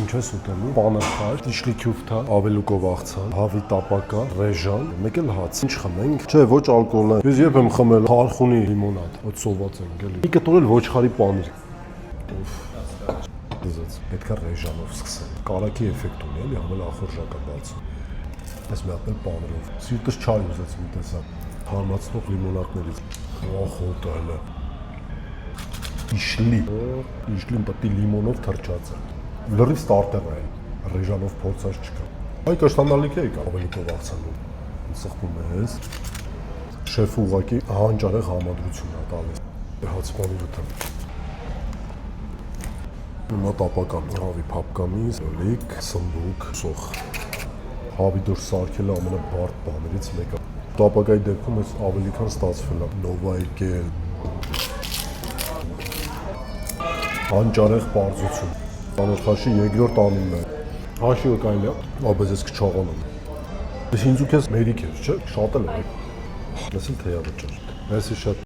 Ինչ ես ուտելու։ Պանրխար, տիշլի քյուֆթա, ավելուկով աղցան, հավի տապակա, ռեժան, մեկ էլ հաց։ Ինչ խմենք։ Չէ, ոչ ալկոհոլ։ Ես երբ եմ խմել խարխունի լիմոնադ, ոչ սոված եմ գելի։ Մի կտոր էլ ոչխարի պանիր։ Դեզած պետք է ռեժանով սկսել։ Կարակի էֆեկտ ունի, էլի ամեն ախորժակա բաց։ Այս մի հատ էլ պանրով։ Սիրտս չայ ուզեց մի տեսակ։ Հարմացնող լիմոնադներից։ Ախոտալը։ Իշլին պետք է լիմոնով թրջած է։ Լրիվ ստարտեր է, ռեժանով փորձած չկա։ Այ կաշտանալիք է եկա ավելուկով աղցանում։ Սխվում ես։ Շեֆը ուղղակի հանճարեղ համադրություն է տալիս։ Հացմանի վրա։ Հիմա տապական հավի փապկամիս, լիք, սնդուկ, սոխ։ Հավի դուրս սարքելը ամենաբարդ բաներից մեկը։ Տապակայի դեպքում ես ավելի քան ստացվել է։ Նովայկե հանճարեղ պարզություն։ Տանոթաշի երկրորդ անունն է։ Հաշիվը կայլ է, աբեզ ես կչաղանում։ Ես ինձ ու քեզ մերիք ես, չէ՞, շատ էլ է։ Ես էլ թեյա վճար։ Մերսի շատ։